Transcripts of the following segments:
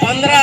15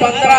15